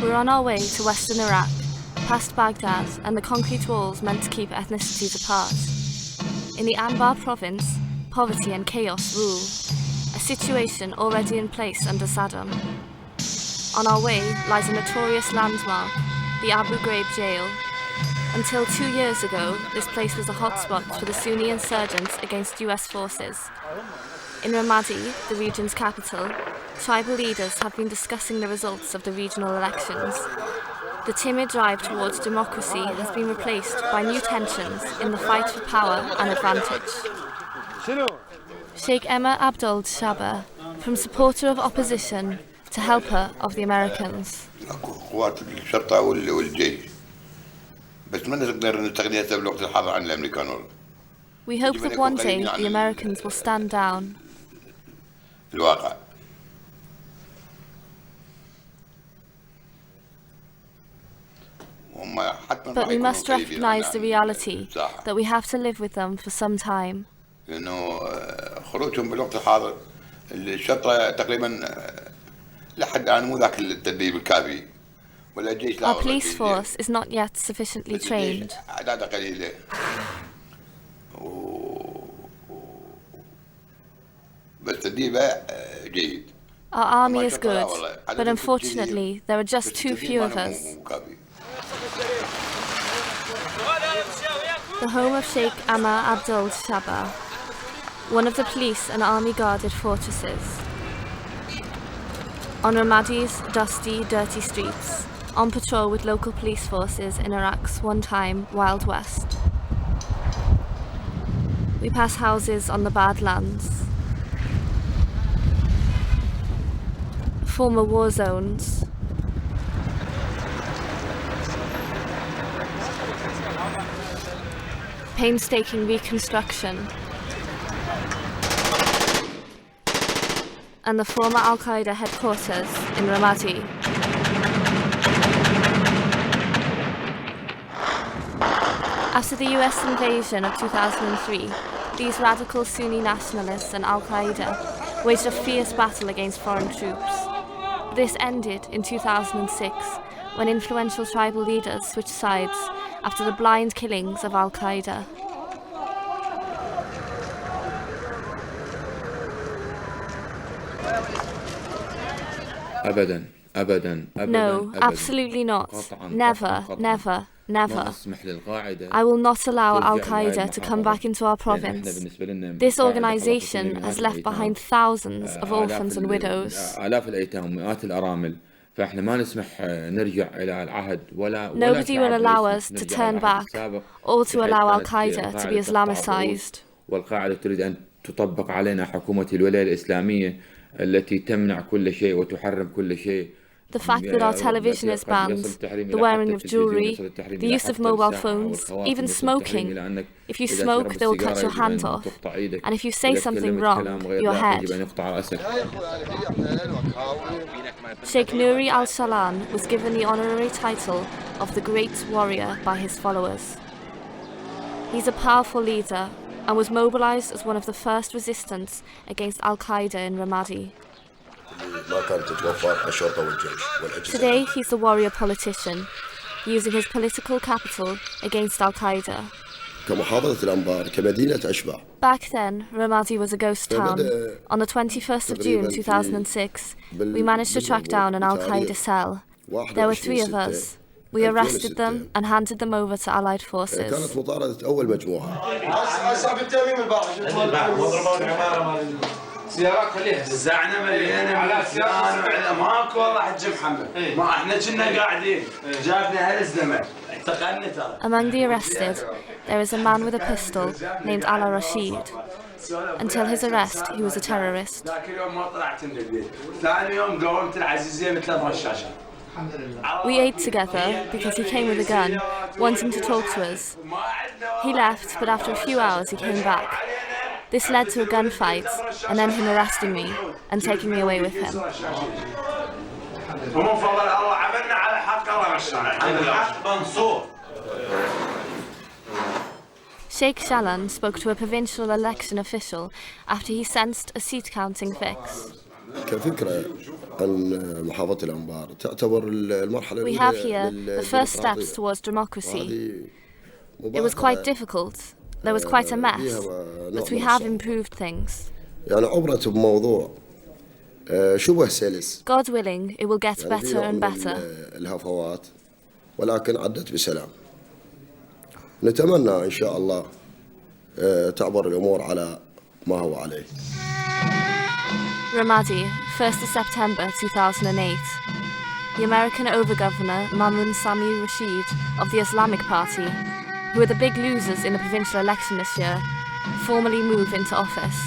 We're on our way to western Iraq, past Baghdad and the concrete walls meant to keep ethnicities apart. In the Anbar province, poverty and chaos rule, a situation already in place under Saddam. On our way lies a notorious landmark, the Abu Ghraib jail. Until 2 years ago, this place was a hotspot for the Sunni insurgents against US forces. In Ramadi, the region's capital, tribal leaders have been discussing the results of the regional elections. The timid drive towards democracy has been replaced by new tensions in the fight for power and advantage. Sheikh Emma Abdul Shaba, from supporter of opposition to helper of the Americans. We hope that one day the Americans will stand down. But we must recognize the reality that we have to live with them for some time. Our police force is not yet sufficiently trained. Our army is good, but unfortunately there are just too few of us. The home of Sheikh Emma Abdul Shaba, one of the police and army guarded fortresses. On Ramadi's dusty, dirty streets, on patrol with local police forces in Iraq's one-time Wild West. We pass houses on the Badlands, former war zones, painstaking reconstruction, and the former Al-Qaeda headquarters in Ramadi. After the US invasion of 2003, these radical Sunni nationalists and Al-Qaeda waged a fierce battle against foreign troops. This ended in 2006, when influential tribal leaders switched sides after the blind killings of Al-Qaeda. No, absolutely not. Never, never, never. I will not allow Al-Qaeda to come back into our province. This organisation has left behind thousands of orphans and widows. Nobody will allow us to turn back or to allow Al-Qaeda to be Islamicised. The fact that our television is banned, the wearing of jewellery, the use of mobile phones, even smoking. If you smoke, they will cut your hand off. And if you say something wrong, your head. Sheikh Nouri al-Shalan was given the honorary title of the Great Warrior by his followers. He's a powerful leader and was mobilised as one of the first resistance against Al-Qaeda in Ramadi. Today he's a warrior politician, using his political capital against Al-Qaeda. Back then, Ramadi was a ghost town. On the 21st of June 2006, we managed to track down an Al-Qaeda cell. There were 3 of us. We arrested them and handed them over to Allied forces. سيارات خليها زعنا مليانه على سيارة ماكو والله حج محمد ما احنا كنا قاعدين جابنا هالزمن اعتقلنا ترى. Among the arrested, there is a man with a pistol named Ala Rashid. Until his arrest, he was a terrorist. ذاك اليوم ما طلعت من البيت. ثاني يوم قومت العزيزيه مثل الرشاشه. We ate together because he came with a gun, wanting to talk to us. He left, but after a few hours he came back. This led to a gunfight, and then him arresting me and taking me away with him. Sheikh Shalan spoke to a provincial election official after he sensed a seat counting fix. عن محافظة الأنبار تعتبر المرحلة We have here the first steps towards democracy. It was quite difficult. There was quite a mess, but we have improved things. يعني عبرت بموضوع شبه سلس. God willing, it will get better and better. الهفوات ولكن عدت بسلام. نتمنى إن شاء الله تعبر الأمور على ما هو عليه. Ramadi, 1st of September 2008. The American Over-Governor Mamun Sami Rashid of the Islamic Party, who were the big losers in the provincial election this year, formally move into office.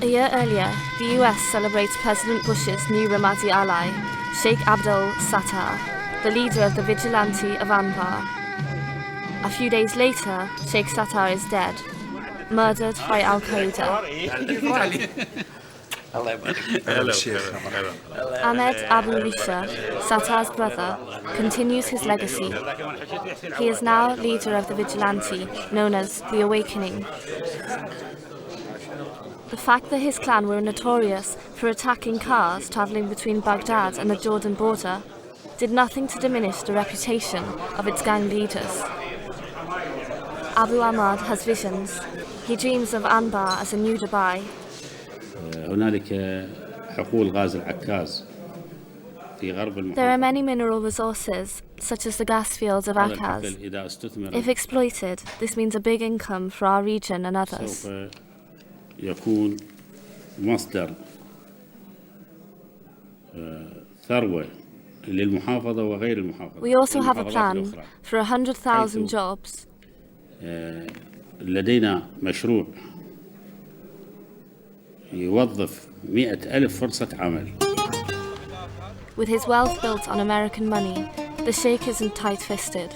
A year earlier, the US celebrates President Bush's new Ramadi ally, Sheikh Abdel Sattar, the leader of the vigilante of Anbar. A few days later, Sheikh Sattar is dead, murdered by Al-Qaeda. Ahmed Abu Risha, Sattar's brother, continues his legacy. He is now leader of the vigilante known as the Awakening. The fact that his clan were notorious for attacking cars travelling between Baghdad and the Jordan border did nothing to diminish the reputation of its gang leaders. Abu Ahmad has visions. He dreams of Anbar as a new Dubai. There are many mineral resources, such as the gas fields of Akaz. If exploited, this means a big income for our region and others. يكون مصدر ثروة للمحافظة وغير المحافظة. We also have a plan for 100,000 jobs. لدينا مشروع يوظف 100,000 فرصة عمل. With his wealth built on American money, the sheikh isn't tight-fisted.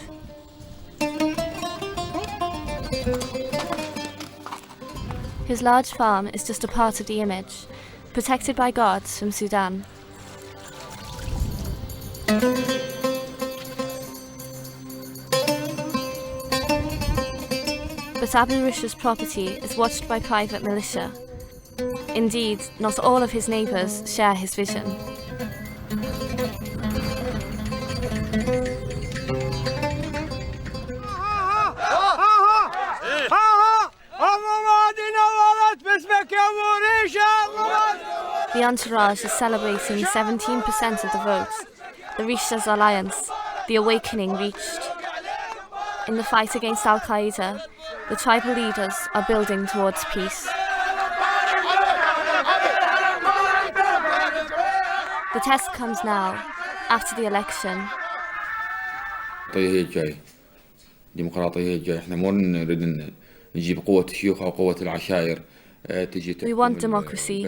His large farm is just a part of the image, protected by guards from Sudan. But Abu Risha's property is watched by private militia. Indeed, not all of his neighbours share his vision. The entourage is celebrating 17% of the vote. The Risha's alliance, the Awakening, reached. In the fight against Al-Qaeda, the tribal leaders are building towards peace. The test comes now, after the election. We want democracy.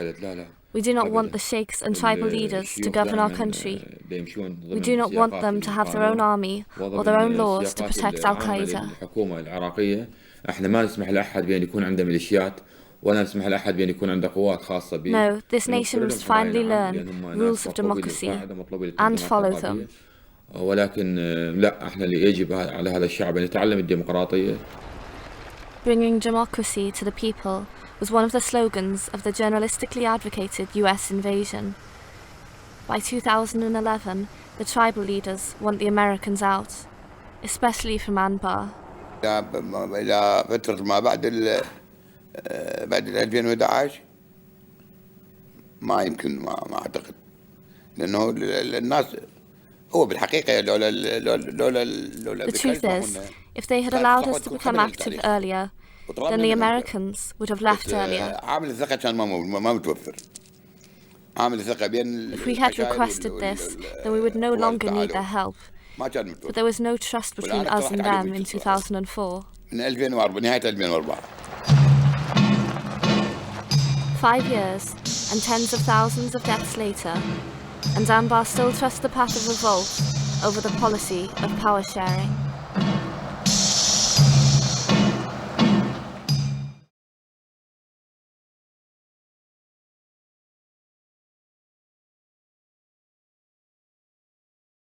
We do not want the sheikhs and tribal leaders to govern our country. We do not want them to have their own army or their own laws to protect Al-Qaeda. No, this nation must finally learn rules of democracy and follow them. Bringing democracy to the people was one of the slogans of the journalistically advocated US invasion. By 2011, the tribal leaders want the Americans out, especially from Anbar. بعد 2011 ما يمكن ما أعتقد لأنه الناس هو بالحقيقة The truth is, if they had allowed us to become active earlier, then the Americans would have left earlier. عامل الثقة كان ما متوفر. عامل الثقة بين If we had requested this, then we would no longer need their help. But there was no trust between us and them in 2004. من 2004 نهاية 2004. 5 years and tens of thousands of deaths later, and Anbar still trusts the path of revolt over the policy of power sharing.